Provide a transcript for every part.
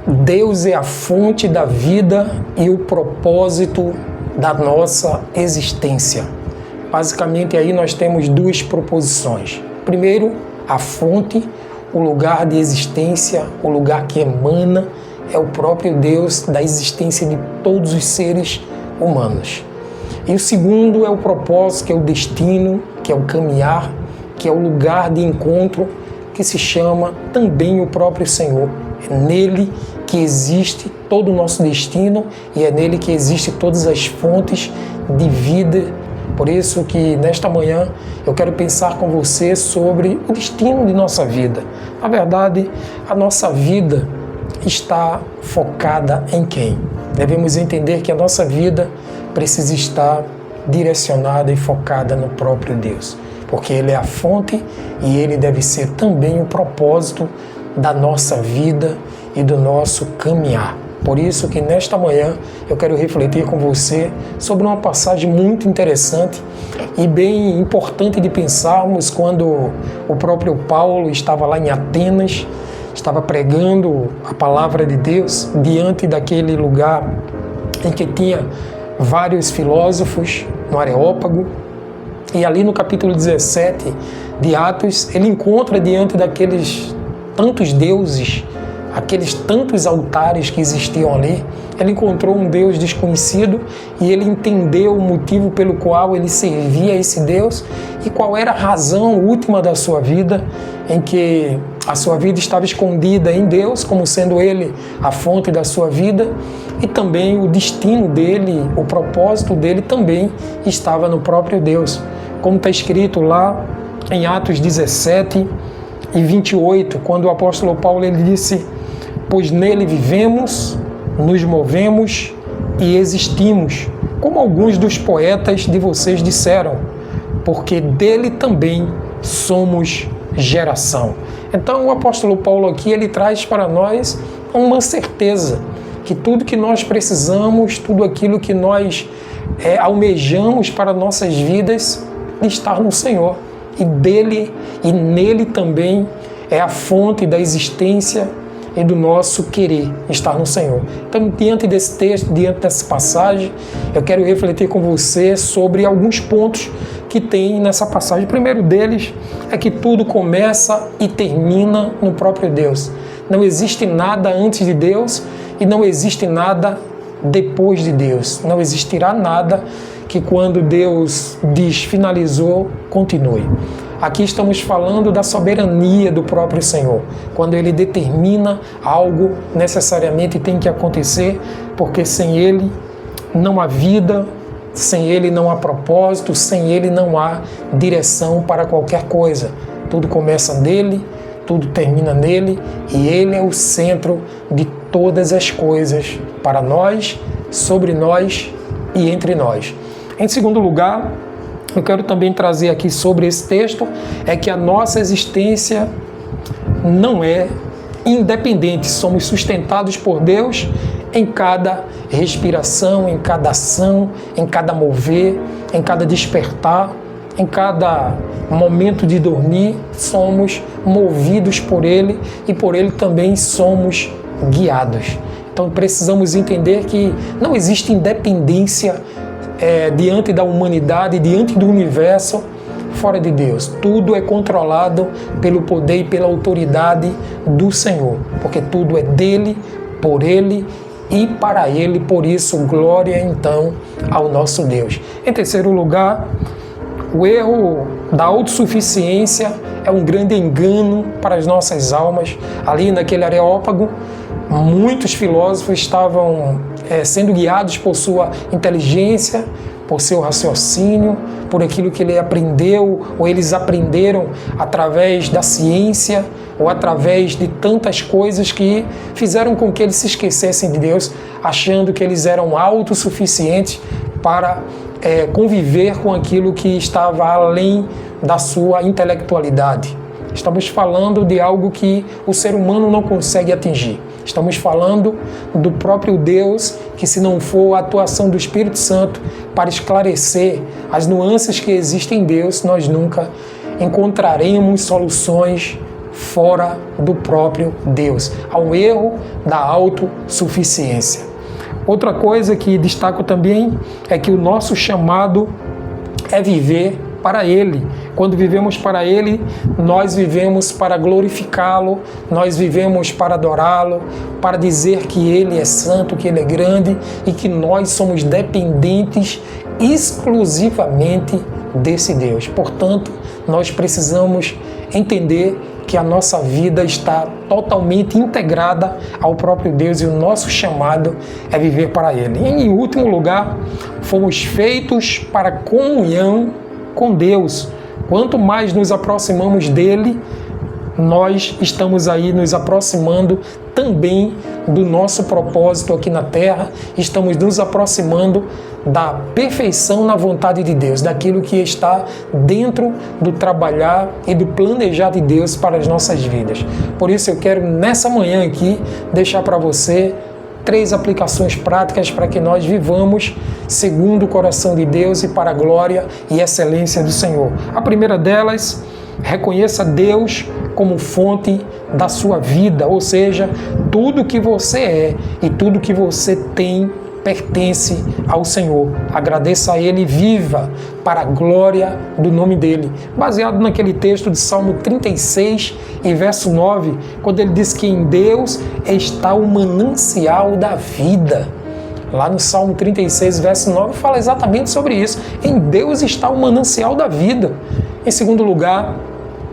Deus é a fonte da vida e o propósito da nossa existência. Basicamente, aí nós temos duas proposições. Primeiro, a fonte, o lugar de existência, o lugar que emana, é o próprio Deus da existência de todos os seres humanos. E o segundo é o propósito, que é o destino, que é o caminhar, que é o lugar de encontro, que se chama também o próprio Senhor. É nele que existe todo o nosso destino e é nele que existem todas as fontes de vida. Por isso que nesta manhã eu quero pensar com você sobre o destino de nossa vida. Na verdade, a nossa vida está focada em quem? Devemos entender que a nossa vida precisa estar direcionada e focada no próprio Deus, porque Ele é a fonte e Ele deve ser também o propósito da nossa vida e do nosso caminhar. Por isso que nesta manhã eu quero refletir com você sobre uma passagem muito interessante e bem importante de pensarmos quando o próprio Paulo estava lá em Atenas, estava pregando a palavra de Deus diante daquele lugar em que tinha vários filósofos no Areópago. E ali no capítulo 17 de Atos, ele encontra diante daqueles tantos deuses, aqueles tantos altares que existiam ali, ele encontrou um Deus desconhecido e ele entendeu o motivo pelo qual ele servia a esse Deus e qual era a razão última da sua vida, em que a sua vida estava escondida em Deus, como sendo Ele a fonte da sua vida, e também o destino dele, o propósito dele também estava no próprio Deus. Como está escrito lá em Atos 17 e 28, quando o apóstolo Paulo ele disse: pois nele vivemos, nos movemos e existimos, como alguns dos poetas de vocês disseram, porque dele também somos geração. Então o apóstolo Paulo aqui ele traz para nós uma certeza que tudo que nós precisamos, tudo aquilo que nós almejamos para nossas vidas está no Senhor, e dele e nele também é a fonte da existência e do nosso querer estar no Senhor. Então, diante desse texto, diante dessa passagem, eu quero refletir com você sobre alguns pontos que tem nessa passagem. O primeiro deles é que tudo começa e termina no próprio Deus. Não existe nada antes de Deus e não existe nada depois de Deus. Não existirá nada que quando Deus diz finalizou, continue. Aqui estamos falando da soberania do próprio Senhor. Quando Ele determina algo, necessariamente tem que acontecer, porque sem Ele não há vida, sem Ele não há propósito, sem Ele não há direção para qualquer coisa. Tudo começa nele, tudo termina nele, e Ele é o centro de todas as coisas, para nós, sobre nós e entre nós. Em segundo lugar, eu quero também trazer aqui sobre esse texto, é que a nossa existência não é independente, somos sustentados por Deus em cada respiração, em cada ação, em cada mover, em cada despertar, em cada momento de dormir, somos movidos por Ele e por Ele também somos guiados. Então precisamos entender que não existe independência diante da humanidade, diante do universo, fora de Deus. Tudo é controlado pelo poder e pela autoridade do Senhor, porque tudo é dele, por ele e para ele. Por isso, glória então ao nosso Deus. Em terceiro lugar, o erro da autossuficiência é um grande engano para as nossas almas. Ali naquele Areópago, muitos filósofos estavam sendo guiados por sua inteligência, por seu raciocínio, por aquilo que ele aprendeu, ou eles aprenderam através da ciência, ou através de tantas coisas que fizeram com que eles se esquecessem de Deus, achando que eles eram autossuficientes para conviver com aquilo que estava além da sua intelectualidade. Estamos falando de algo que o ser humano não consegue atingir. Estamos falando do próprio Deus, que se não for a atuação do Espírito Santo para esclarecer as nuances que existem em Deus, nós nunca encontraremos soluções fora do próprio Deus, ao erro da autossuficiência. Outra coisa que destaco também é que o nosso chamado é viver para Ele. Quando vivemos para Ele, nós vivemos para glorificá-lo, nós vivemos para adorá-lo, para dizer que Ele é santo, que Ele é grande e que nós somos dependentes exclusivamente desse Deus. Portanto, nós precisamos entender que a nossa vida está totalmente integrada ao próprio Deus e o nosso chamado é viver para Ele. E, em último lugar, fomos feitos para comunhão com Deus. Quanto mais nos aproximamos dele, nós estamos aí nos aproximando também do nosso propósito aqui na Terra, estamos nos aproximando da perfeição na vontade de Deus, daquilo que está dentro do trabalhar e do planejar de Deus para as nossas vidas. Por isso eu quero nessa manhã aqui deixar para você 3 aplicações práticas para que nós vivamos segundo o coração de Deus e para a glória e excelência do Senhor. A primeira delas, reconheça Deus como fonte da sua vida, ou seja, tudo que você é e tudo que você tem pertence ao Senhor. Agradeça a Ele e viva para a glória do nome dEle. Baseado naquele texto de Salmo 36 e verso 9, quando ele diz que em Deus está o manancial da vida. Lá no Salmo 36, verso 9, fala exatamente sobre isso. Em Deus está o manancial da vida. Em segundo lugar,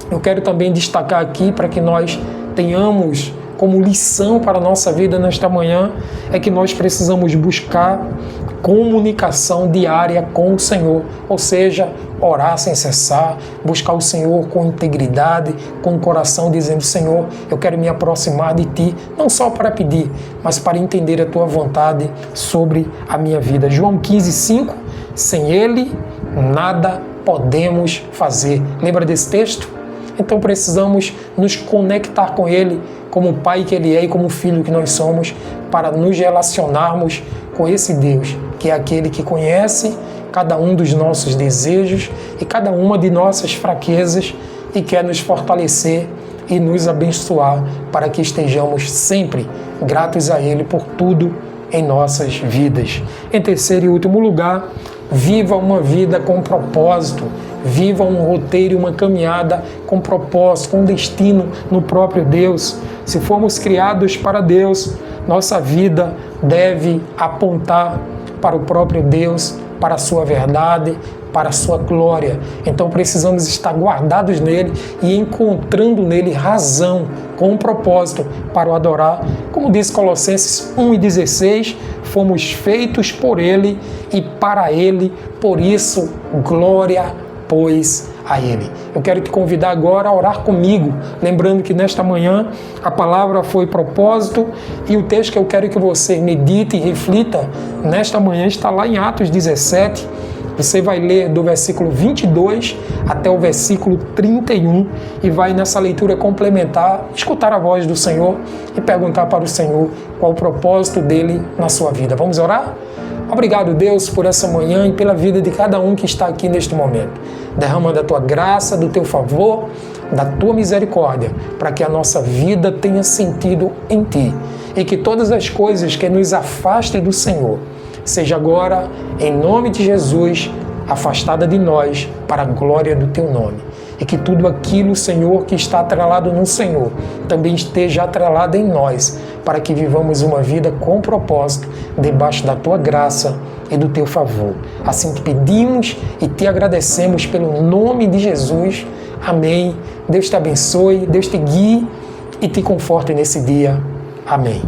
eu quero também destacar aqui para que nós tenhamos como lição para a nossa vida nesta manhã, é que nós precisamos buscar comunicação diária com o Senhor, ou seja, orar sem cessar, buscar o Senhor com integridade, com o coração dizendo: Senhor, eu quero me aproximar de Ti, não só para pedir, mas para entender a Tua vontade sobre a minha vida. João 15:5, sem Ele nada podemos fazer. Lembra desse texto? Então precisamos nos conectar com Ele, como Pai que Ele é e como Filho que nós somos, para nos relacionarmos com esse Deus, que é aquele que conhece cada um dos nossos desejos e cada uma de nossas fraquezas e quer nos fortalecer e nos abençoar para que estejamos sempre gratos a Ele por tudo em nossas vidas. Em terceiro e último lugar, viva uma vida com propósito. Viva um roteiro e uma caminhada com propósito, com destino no próprio Deus. Se formos criados para Deus, nossa vida deve apontar para o próprio Deus, para a sua verdade, para a sua glória. Então precisamos estar guardados nele e encontrando nele razão, com um propósito para o adorar. Como diz Colossenses 1:16, fomos feitos por ele e para ele, por isso glória pois a Ele. Eu quero te convidar agora a orar comigo, lembrando que nesta manhã a palavra foi propósito e o texto que eu quero que você medite e reflita nesta manhã está lá em Atos 17. Você vai ler do versículo 22 até o versículo 31 e vai nessa leitura complementar, escutar a voz do Senhor e perguntar para o Senhor qual o propósito dele na sua vida. Vamos orar? Obrigado, Deus, por essa manhã e pela vida de cada um que está aqui neste momento. Derrama da Tua graça, do Teu favor, da Tua misericórdia, para que a nossa vida tenha sentido em Ti e que todas as coisas que nos afastem do Senhor, seja agora, em nome de Jesus, afastada de nós para a glória do Teu nome. E que tudo aquilo, Senhor, que está atrelado no Senhor, também esteja atrelado em nós, para que vivamos uma vida com propósito, debaixo da Tua graça e do Teu favor. Assim te pedimos e te agradecemos pelo nome de Jesus. Amém. Deus te abençoe, Deus te guie e te conforte nesse dia. Amém.